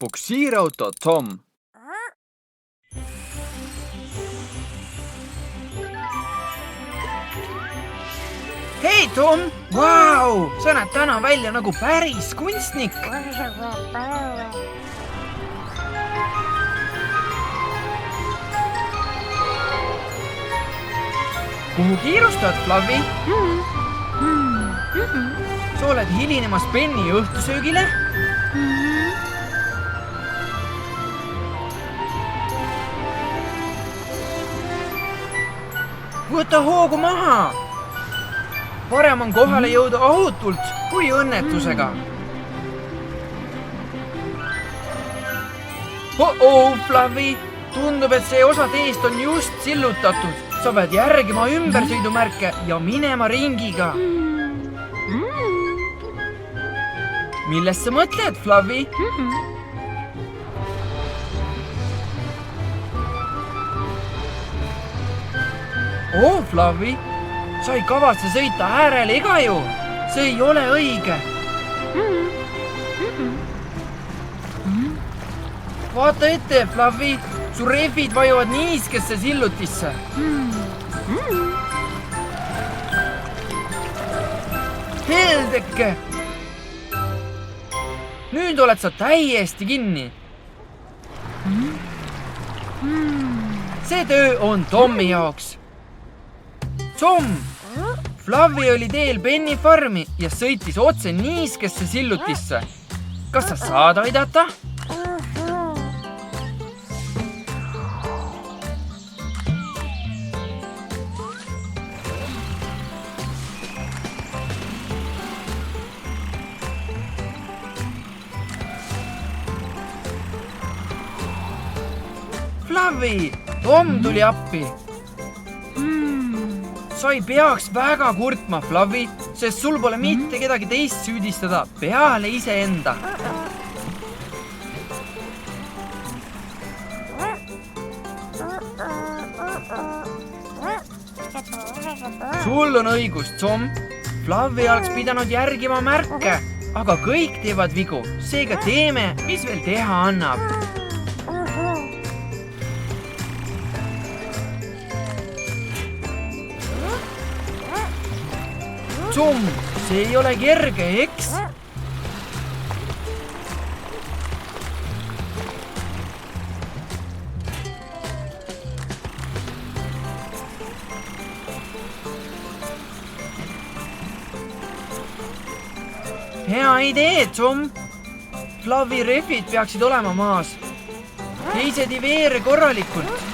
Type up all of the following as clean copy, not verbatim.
Puksiirauto Tom. Hei Tom, vau, sa näed täna välja nagu päris kunstnik. Kuhu kiirustad, Fluffy? Sa oled hilinemas Penny õhtusöögile? Võta hoogu maha. Parem on kohale jõuda ohutult kui õnnetusega. Oh-oh, Fluffy! Tundub, et see osa teest on just sillutatud. Sa pead järgima ümbersõidumärke ja minema ringiga. Millest sa mõtled, Fluffy? Oh, Fluffy! Sa ei kavatse sõita äärele ega ju. See ei ole õige. Vaata ette, Fluffy. Su rehvid vajuvad niiskesse sillutisse. Heldeke! Nüüd oled sa täiesti kinni. See töö on Tommi jaoks. Tom! Fluffy oli teel Penny farmi ja sõitis otse niiskesse sillutisse. Kas sa saad aidata? Fluffy! Tom tuli appi. Sa ei peaks väga kurtma, Fluffy, sest sul pole mitte kedagi teist süüdistada peale iseenda. Sul on õigus, Tom. Fluffy oleks pidanud järgima märke, aga kõik teevad vigu. Seega teeme, mis veel teha annab. Tom, see ei ole kerge, eks? Hea idee, Tom. Fluffy rehvid peaksid olema maas. Teised ei veere korralikult.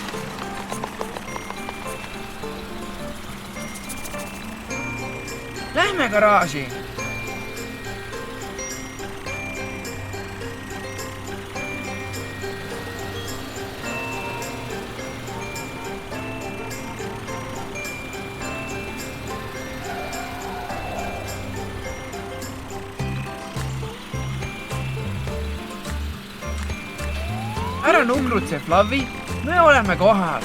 Lähme garaaži. Ära nukrutse, Fluffy. Me oleme kohal.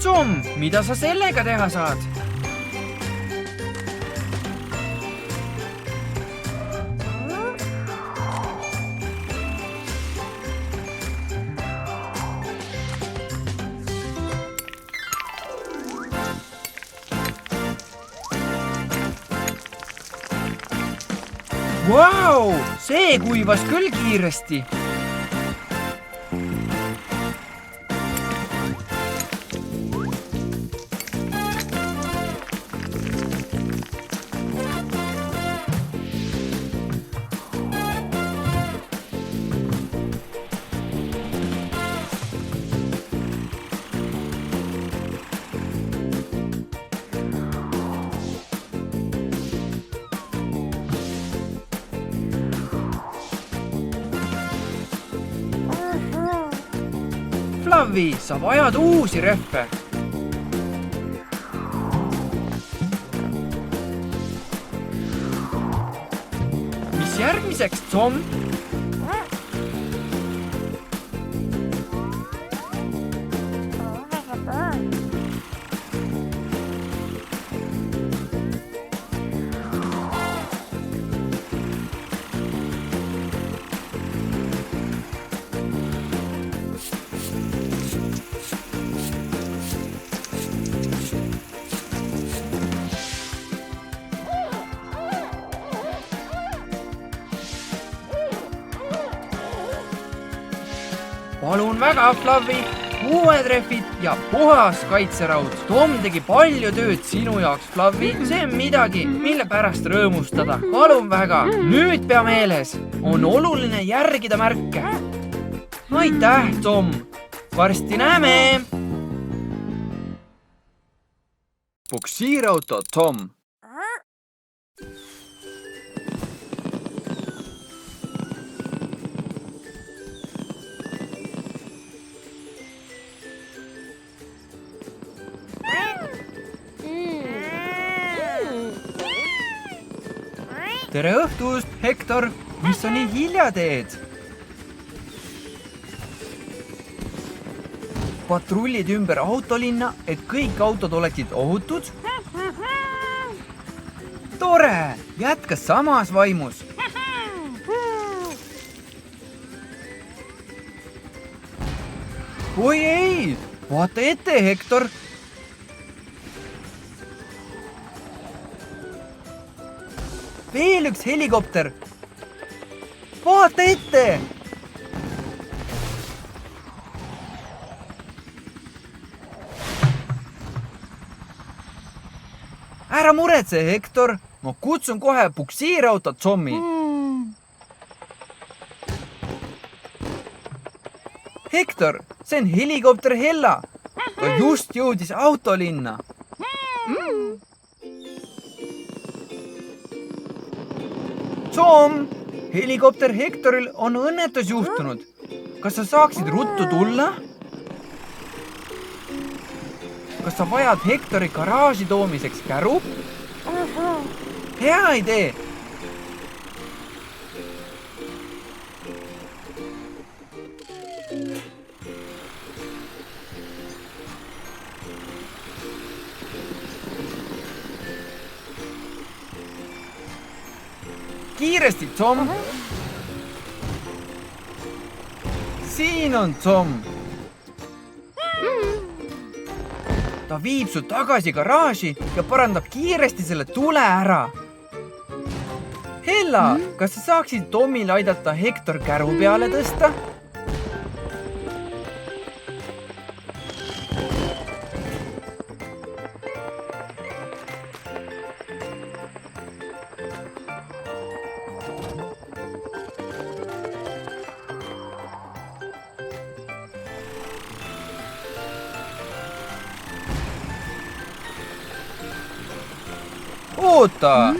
Tom, mida sa sellega teha saad? Vau, see kuivas küll kiiresti. Fluffy, sa vajad uusi rehve. Mis järgmiseks, Tom? palun väga, Flavi, uued rehvid ja puhas kaitseraud. Tom tegi palju tööd sinu jaoks, Flavi. See on midagi, mille pärast rõõmustada. Palun väga, nüüd pea meeles, on oluline järgida märke. Aitäh, Tom. Varsti näeme. Puksiirauto Tom. Tere õhtust, Hektor. Mis sa nii hilja teed? Patrullid ümber autolinna, et kõik autod oleksid ohutud. Tore, jätka samas vaimus. Oi ei, vaata ette, Hektor. Veel üks helikopter. Vaata ette. Ära muretse, Hektor. Ma kutsun kohe puksiirauto Tommi. Hektor, see on helikopter Hella. Ta just jõudis autolinna. Tom, helikopter Hektoril on õnnetus juhtunud. Kas sa saaksid ruttu tulla? Kas sa vajad Hektori garaaži toomiseks käru? Hea idee. Kiiresti, Tom. Siin on Tom. Ta viib su tagasi garaaži ja parandab kiiresti selle tule ära. Hella, kas sa saaksid Tomil aidata Hektor käru peale tõsta? Oota!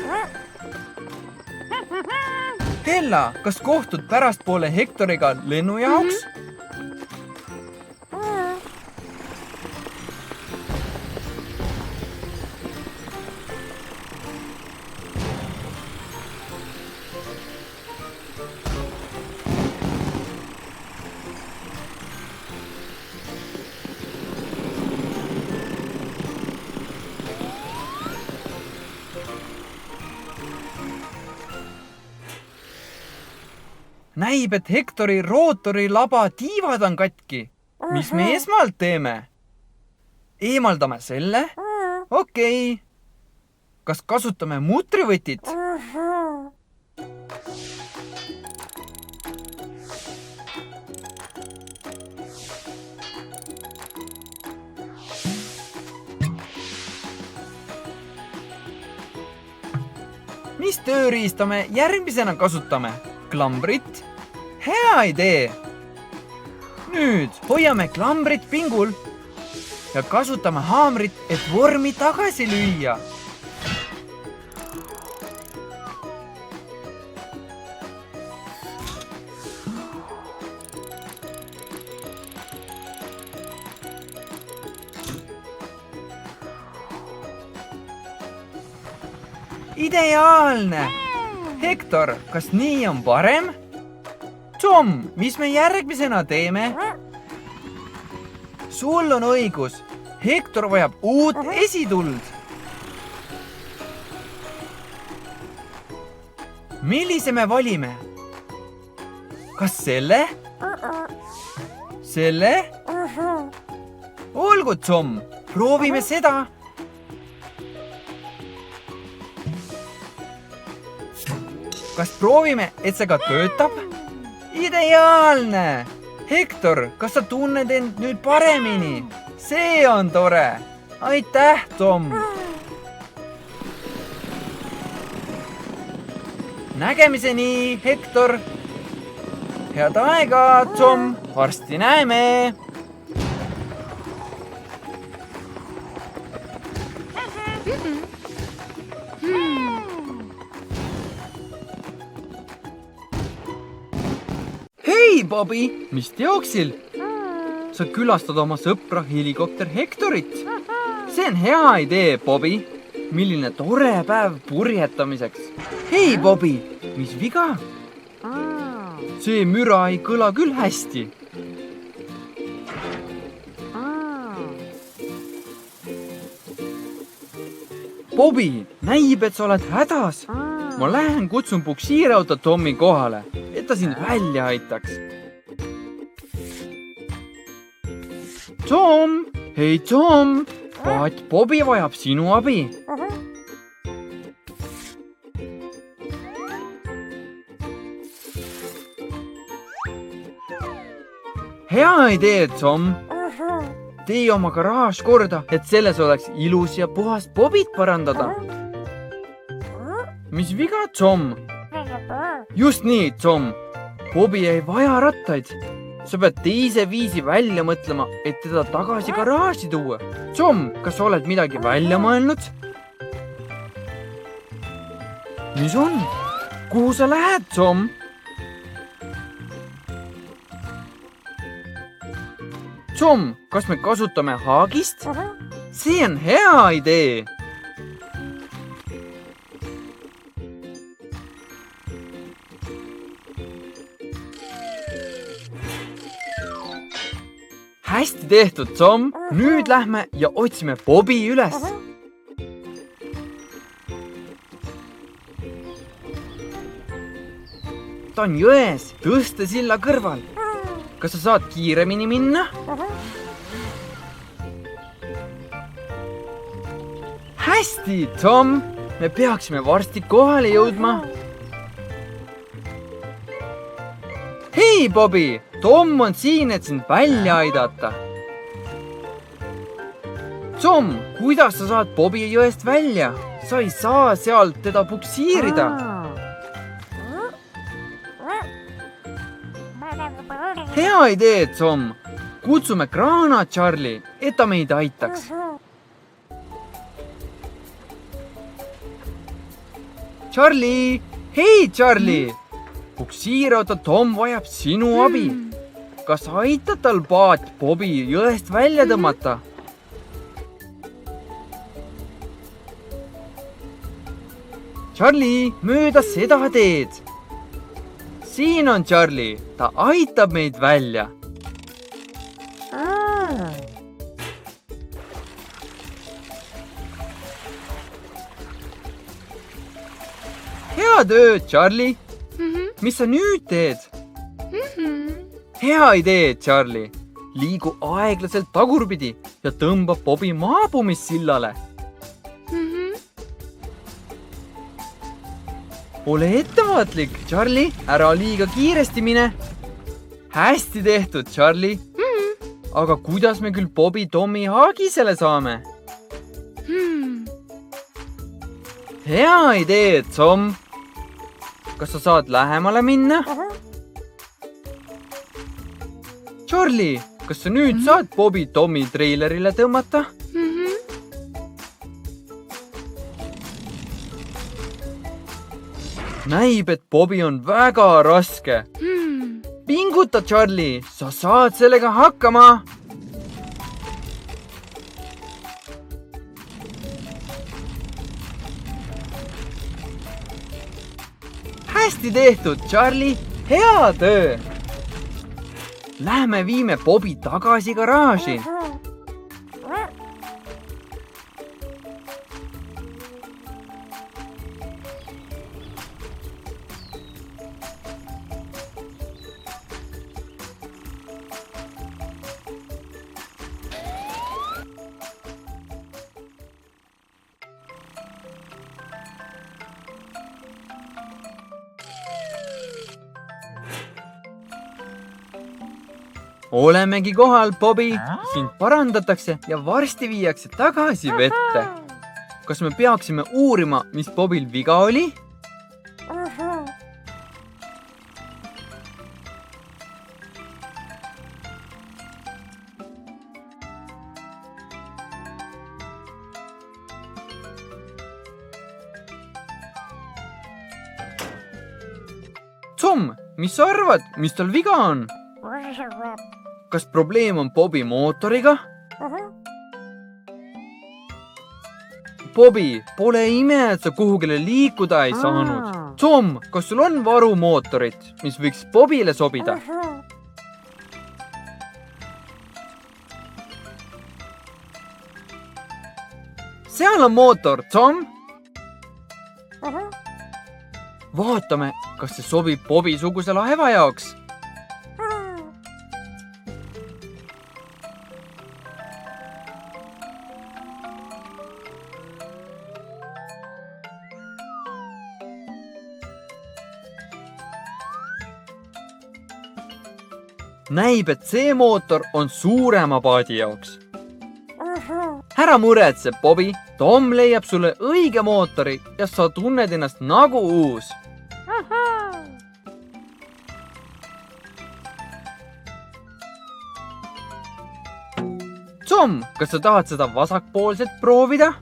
Hella, kas kohtud pärastpoole Hektoriga lennujaoks? Näib, et Hektori rootori laba tiivad on katki. Mis me esmalt teeme? Eemaldame selle? Okei. Kas kasutame mutrivõtit? Mis tööriista me järgmisena kasutame? Klambrit? Hea idee! Nüüd hoiame klambrit pingul ja kasutame haamrit, et vormi tagasi lüüa. Ideaalne! Hektor, kas nii on parem? Tom, mis me järgmisena teeme? Sul on õigus. Hektor vajab uut esituld. Millise me valime? Kas selle? Selle? Olgu, Tom. Proovime seda. Kas proovime, et see ka töötab? Ideaalne! Hektor, kas sa tunned end nüüd paremini? See on tore. Aitäh, Tom. Nägemiseni, Hektor. Head aega, Tom. Varsti näeme. Hei, Bobby, mis teoksil? Sa külastad oma sõpra helikopter Hektorit. See on hea idee, Bobby. Milline tore päev purjetamiseks. Hei, Bobby, mis viga? See müra ei kõla küll hästi. Bobby, näib, et sa oled hädas. Ma lähen kutsun puksiirauto Tommi kohale, et ta sind välja aitaks. Tom, hei Tom, paat Bobby vajab sinu abi. Hea idee, Tom. Tee oma garaaž korda, et selles oleks ilus ja puhas Bobbyt parandada. Mis viga, Tom? Just nii, Tom. Bobby ei vaja rattaid. Sa pead teise viisi välja mõtlema, et teda tagasi garaaži tuua. Tom, kas sa oled midagi välja mõelnud? Mis on? Kuhu sa lähed, Tom? Tom, kas me kasutame haagist? See on hea idee. Hästi tehtud, Tom. Nüüd lähme ja otsime Bobby üles. Ta on jões, tõstesilla kõrval. Kas sa saad kiiremini minna? Hästi, Tom. Me peaksime varsti kohale jõudma. Hei, Bobby. Tom on siin, et sind välja aidata. Tom, kuidas sa saad Bobby jõest välja? Sa ei saa sealt teda puksiirida. Hea idee, Tom. Kutsume kraana Charlie, et ta meid aitaks. Charlie! Hei, Charlie! Puksiirauto Tom vajab sinu abi. Kas aitad tal paat Bobby jõest välja tõmmata? Charlie, mööda seda teed. Siin on Charlie. Ta aitab meid välja. Hea töö, Charlie. Mis sa nüüd teed? Hea idee, Charlie. Liigu aeglaselt tagurpidi ja tõmba Bobby maabumissillale. Ole ettevaatlik, Charlie. Ära liiga kiiresti mine. Hästi tehtud, Charlie. Aga kuidas me küll Bobby Tommi haagisele saame? Hea idee, Tom. Kas sa saad lähemale minna? Charlie, kas sa nüüd saad Bobby Tommi treilerile tõmmata? Näib, et Bobby on väga raske. Pinguta, Charlie, sa saad sellega hakkama. Hästi tehtud, Charlie. Hea töö. Lähme viime Bobby tagasi garaaži. olemegi kohal, Bobby. Sind parandatakse ja varsti viiakse tagasi vette. Kas me peaksime uurima, mis Bobil viga oli? Tom, mis sa arvad, mis tal viga on? Kas probleem on Bobi mootoriga? Bobi, pole ime, et sa kuhugile liikuda ei saanud. Tom, kas sul on varumootorit, mis võiks Bobile sobida? Seal on mootor, Tom. Vaatame, kas see sobib Bobi-suguse laeva jaoks. Näib, et see mootor on suurema paadi jaoks. Ära muretse, Bobi. Tom leiab sulle õige mootori ja sa tunned ennast nagu uus. Tom, kas sa tahad seda vasakpoolset proovida?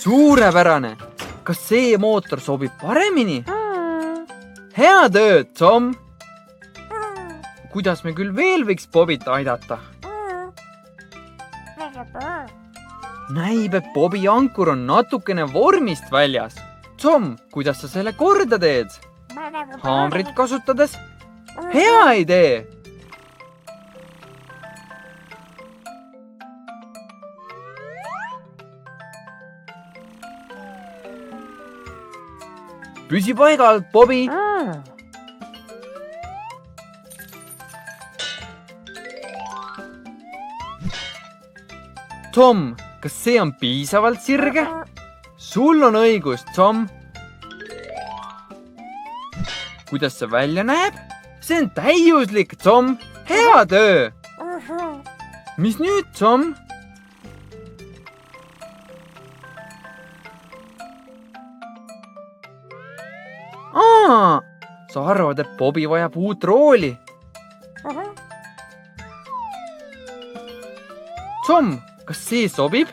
Suurepärane! Kas see mootor sobib paremini? Hea töö, Tom! Kuidas me küll veel võiks Bobit aidata? Näib, et Bobi ankur on natukene vormist väljas. Tom, kuidas sa selle korda teed? Haamrit kasutades? Hea idee! Püsi paigal, Bobi! Tom, kas see on piisavalt sirge? Sul on õigus, Tom. Kuidas see välja näeb? See on täiuslik, Tom. Hea töö! Mis nüüd, Tom? Sa arvad, et Bobi vajab uut rooli? Tom, kas see sobib?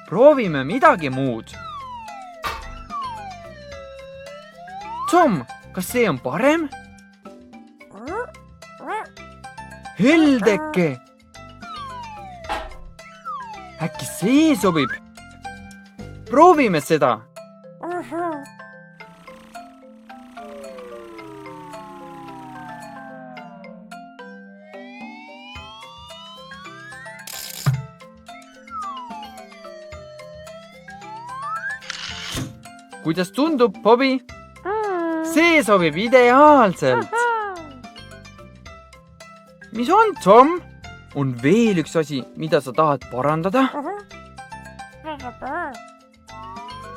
Proovime midagi muud. Tom, kas see on parem? Heldeke! Äkki see sobib? Proovime seda! Kuidas tundub, Bobi? See sobib ideaalselt. Mis on, Tom? On veel üks asi, mida sa tahad parandada?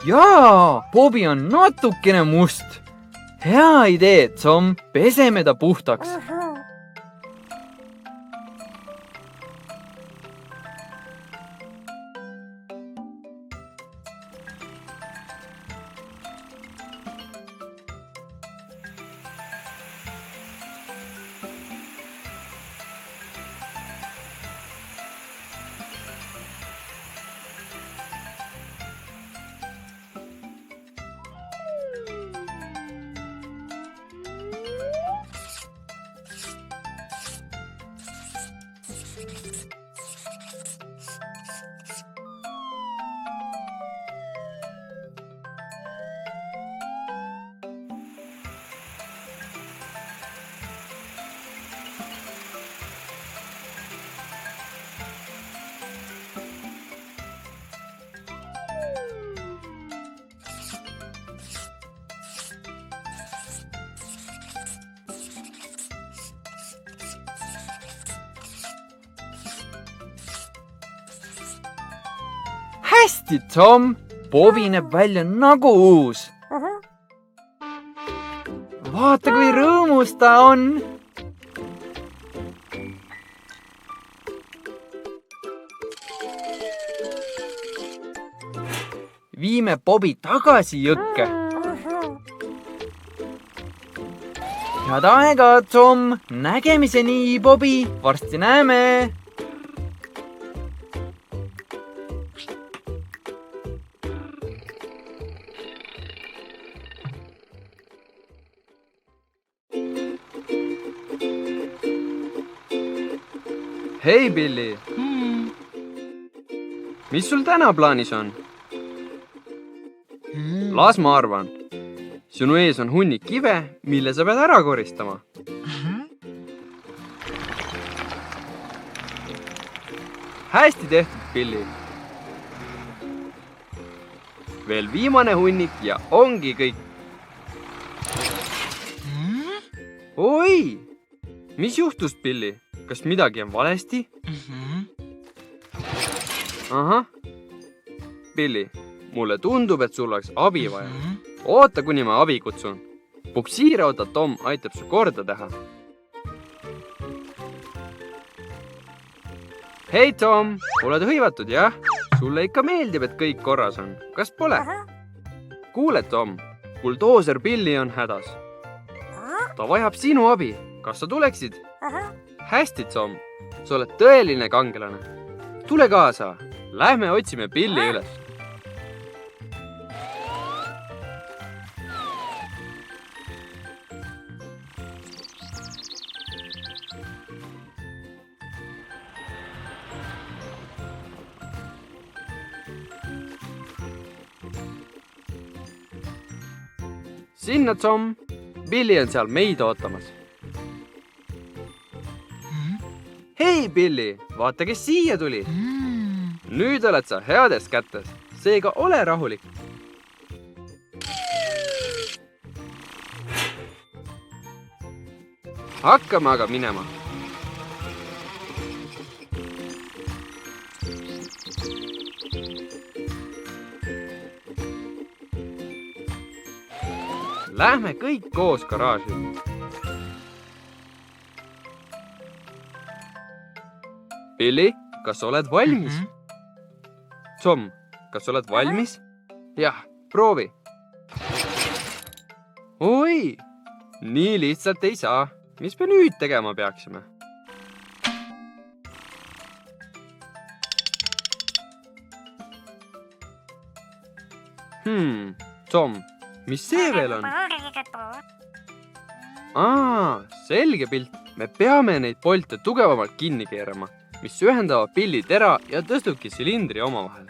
Jaa, Bobi on natukene must. Hea idee, Tom. Peseme ta puhtaks. hästi, Tom! Bobby näeb välja nagu uus. Vaata, kui rõõmus ta on! Viime Bobby tagasi jõkke. Head aega, Tom! Nägemiseni, Bobby! Varsti näeme! Hei, Billy! Mis sul täna plaanis on? Las ma arvan. Sinu ees on hunnik kive, mille sa pead ära koristama. Hästi tehtud, Billy. Veel viimane hunnik ja ongi kõik. Oi! Mis juhtus, Billy? Kas midagi on valesti? Ahah. Billy, mulle tundub, et sul oleks abi vaja. Oota, kuni ma abi kutsun. Puksiirauto Tom aitab su korda teha. Hei, Tom! Oled hõivatud, jah? Sulle ikka meeldib, et kõik korras on. Kas pole? Kuule, Tom! Buldooser Billy on hädas. Ta vajab sinu abi. Kas sa tuleksid? Hästi, Tom! Sa oled tõeline kangelane. Tule kaasa. Lähme otsime Billy üles. Sinna, Tom! Billy on seal meid ootamas. Hei, Billy! Vaata, kes siia tuli! Nüüd oled sa heades kätes. Seega ole rahulik. Hakkame aga minema. Lähme kõik koos garaaži. Billy, kas oled valmis? Tom, kas oled valmis? Jah, proovi. Oi, nii lihtsalt ei saa. Mis me nüüd tegema peaksime? Tom, mis see veel on? Selge pilt. Me peame neid polte tugevamalt kinni keerama, mis ühendavad Billy tera ja tõstuki silindri omavahel.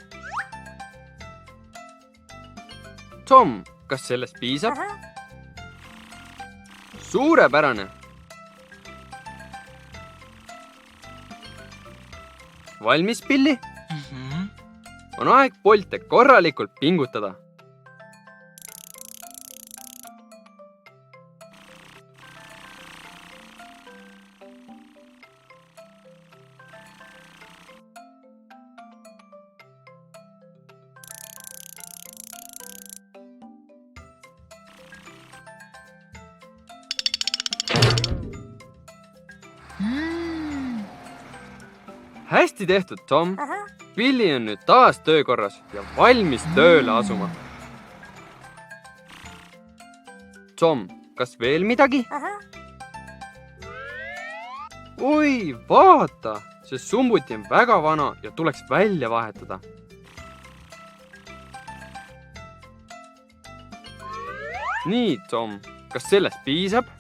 Tom, kas sellest piisab? Suurepärane! Valmis, Billy? On aeg polte korralikult pingutada. Hästi tehtud, Tom! Billy on nüüd taas töökorras ja valmis tööle asuma. Tom, kas veel midagi? Oi, vaata! See sumbuti on väga vana ja tuleks välja vahetada. Nii, Tom, kas sellest piisab?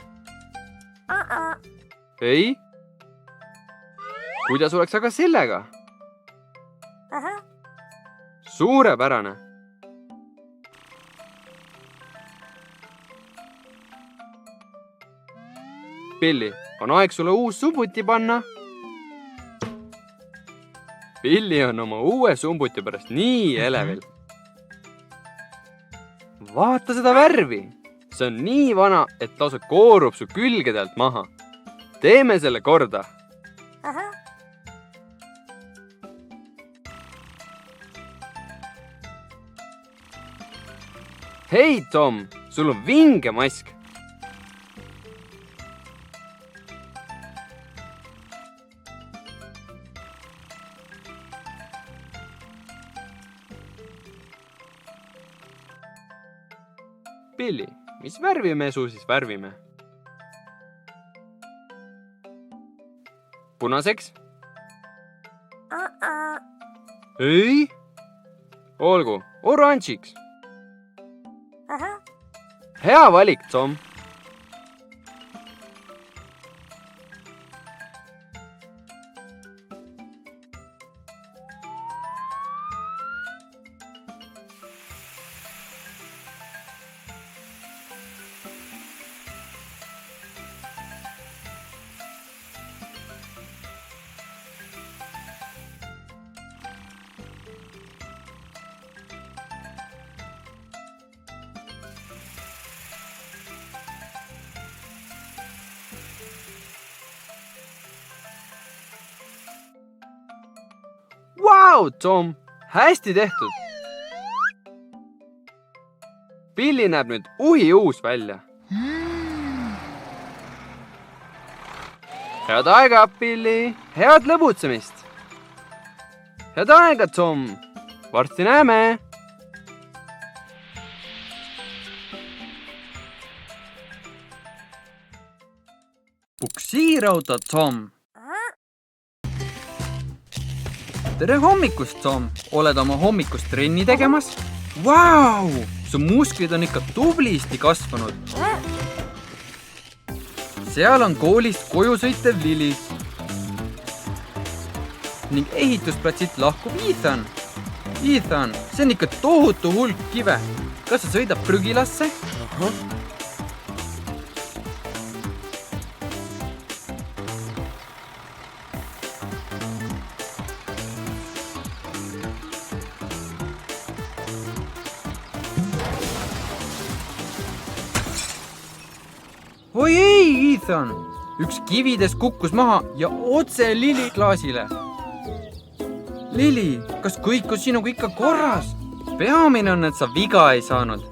Ei? Kuidas oleks aga sellega? Suurepärane! Billy, on aeg sulle uus sumbuti panna. Billy on oma uue sumbuti pärast nii elevil. Vaata seda värvi! See on nii vana, et lausa koorub su külgedelt maha. Teeme selle korda. Hei, Tom, sul on vinge mask. Billy, mis värvi me su siis värvime? Punaseks? Ei? Olgu, oranžiks. Hea valik, Tom. Vau, Tom, hästi tehtud. Billy näeb nüüd uhiuus välja. Head aega, Billy. Head lõbutsemist. Head aega, Tom. Varsti näeme. Puksiirauto, Tom. Tere hommikust, Tom. Oled oma hommikust trenni tegemas? Vau! Su musklid on ikka tublisti kasvanud. Seal on koolist koju sõitev Lili. Ning ehitusplatsilt lahkub Ethan. Ethan, see on ikka tohutu hulk kive. Kas sa sõidab prügilasse? Oi ei, Ethan! Üks kivides kukkus maha ja otse Lili klaasile. Lili, kas kõik on sinuga ikka korras? Peamine on, et sa viga ei saanud.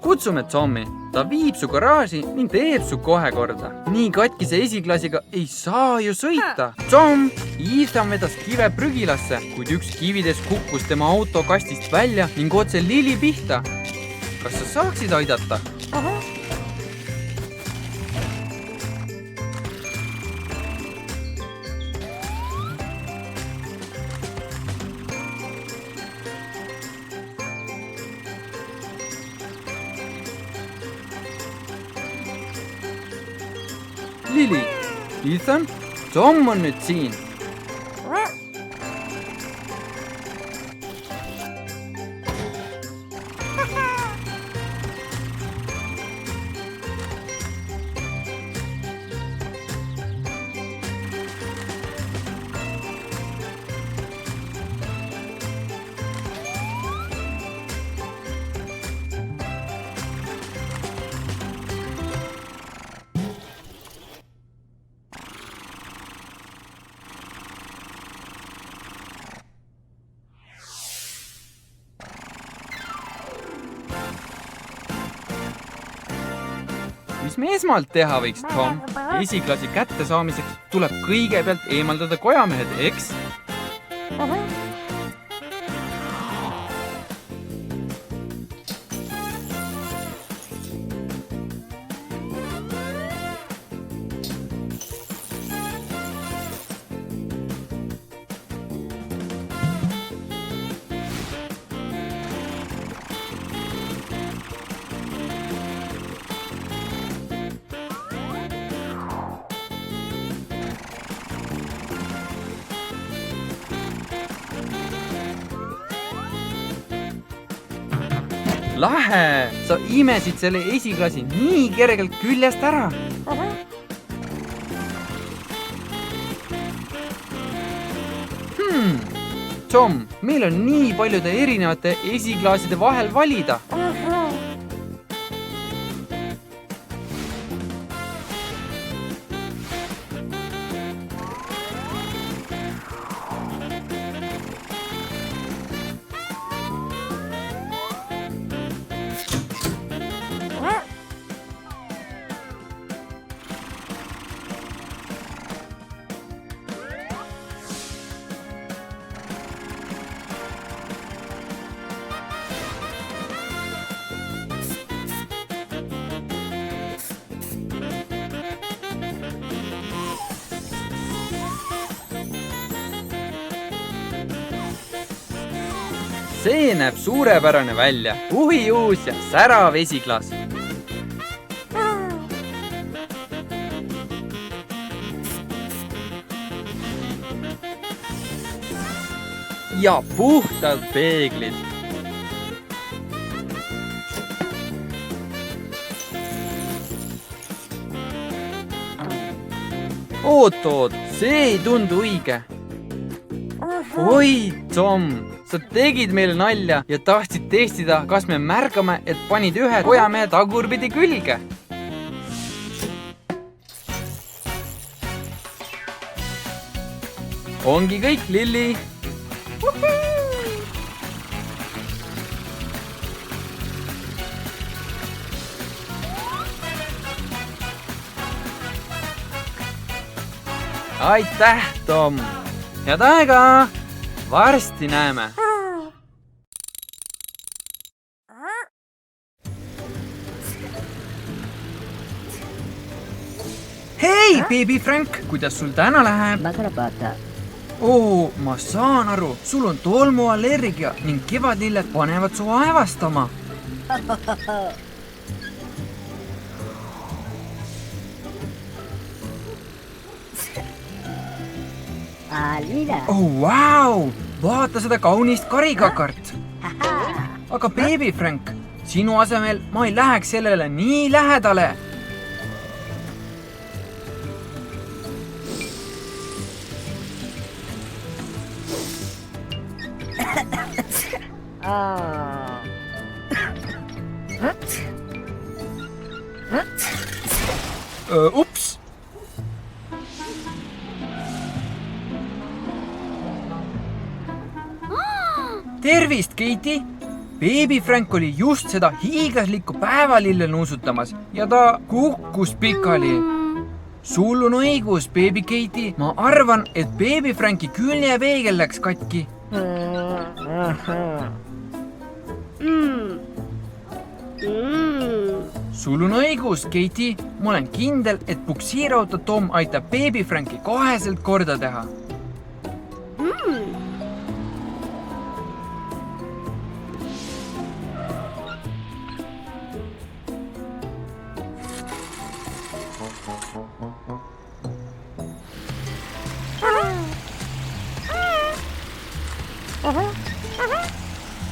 Kutsume Tommi. Ta viib su garaaži ning teeb su kohe korda. Nii katkise esiklaasiga ei saa ju sõita. Tom, Ethan vedas kive prügilasse, kuid üks kivides kukkus tema auto kastist välja ning otse Lili pihta. Kas sa saaksid aidata? Lili, Ethan, Tom on nüüd siin. Mis me esmalt teha võiks, Tom? Esiklaasi kätte saamiseks tuleb kõigepealt eemaldada kojamehed, eks? Lahe! Sa imesid selle esiklaasi nii kergelt küljest ära. Tom, meil on nii paljude erinevate esiklaaside vahel valida. see näeb suurepärane välja. Uhijuus ja särav esiklaas. Ja puhtad peeglid. Oot, see ei tundu õige. Oi, Tom, sa tegid meile nalja ja tahtsid testida, kas me märgame, et panid ühe kojamehe tagurpidi külge. Ongi kõik, Lilli. Aitäh, Tom! Head aega! Varsti näeme! Hei, Baby Frank! Kuidas sul täna läheb? Oo, ma saan aru. Sul on tolmuallergia ning kevadlilled panevad su aevastama. Oh, wow! Vaata seda kaunist karikakart. Aga Baby Frank, sinu asemel ma ei läheks sellele nii lähedale. Ups! Tervist, Katie! Baby Frank oli just seda hiiglaslikku päevalille nuusutamas ja ta kukkus pikali. Sul on õigus, Baby Katie. Ma arvan, et Baby Franki küljepeegel läks katki. Sul on õigus, Katie. Ma olen kindel, et puksiirauto Tom aitab Baby Franki koheselt korda teha.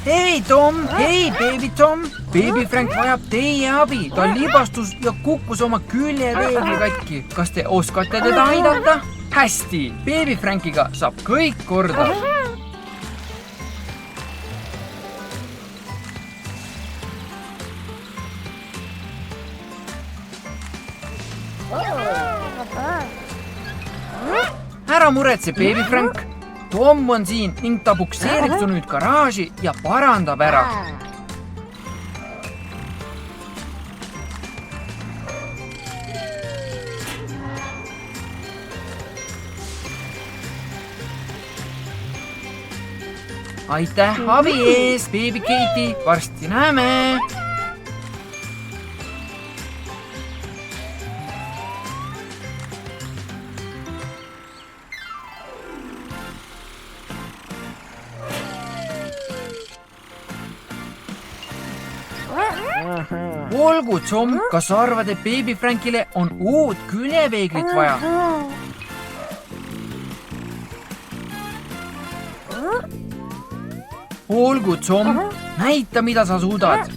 Hei, Tom! Hei, Baby Tom! Baby Frank vajab teie abi. Ta libastus ja kukkus oma küljepeegli katki. Kas te oskate teda aidata? Hästi! Baby Frankiga saab kõik korda. Ära muretse, Baby Frank! Tom on siin ning ta pukseerib su nüüd garaaži ja parandab ära. Aitäh abi ees, Baby Katie! Varsti näeme! Olgu, Tom, kas sa arvad, et Baby Frankile on uut küljepeeglit vaja? Olgu, Tom, näita, mida sa suudad.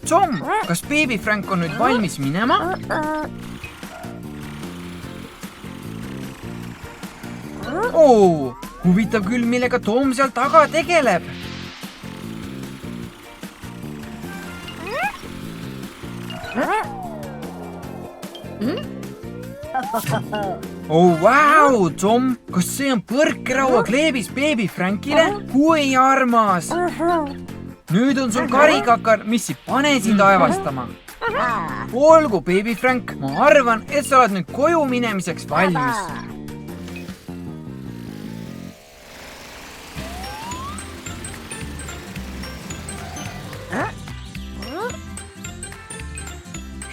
Tom, kas Baby Frank on nüüd valmis minema? Oo, huvitav küll, millega Tom seal taga tegeleb. Oh, wow, Tom, kas see on põrkeraua kleebis Baby Frankile? Kui armas! Nüüd on sul karikakar, mis ei pane sind aevastama. Olgu, Baby Frank, ma arvan, et sa oled nüüd koju minemiseks valmis.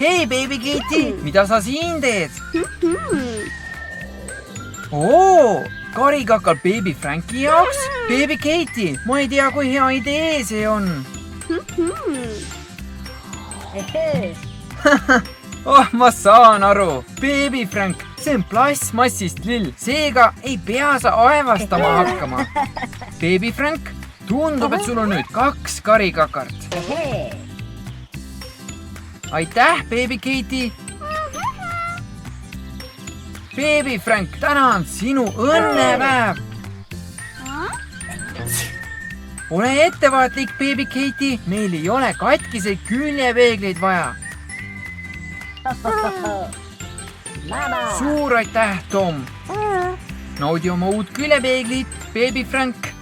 hei, Baby Katie, mida sa siin teed? oo, karikakal Baby Franki jaoks? Baby Katie, ma ei tea, kui hea idee see on. oh, ma saan aru. Baby Frank, see on plastmassist lill, seega ei pea sa aevastama hakkama. Baby Frank, tundub, et sul on nüüd 2 karikakart. aitäh, Baby Katie. Baby Frank, täna on sinu õnnepäev. ole ettevaatlik, Baby Katie, meil ei ole katkiseid küljepeegleid vaja. suur aitäh, Tom. naudi oma uut küljepeeglit, Baby Frank.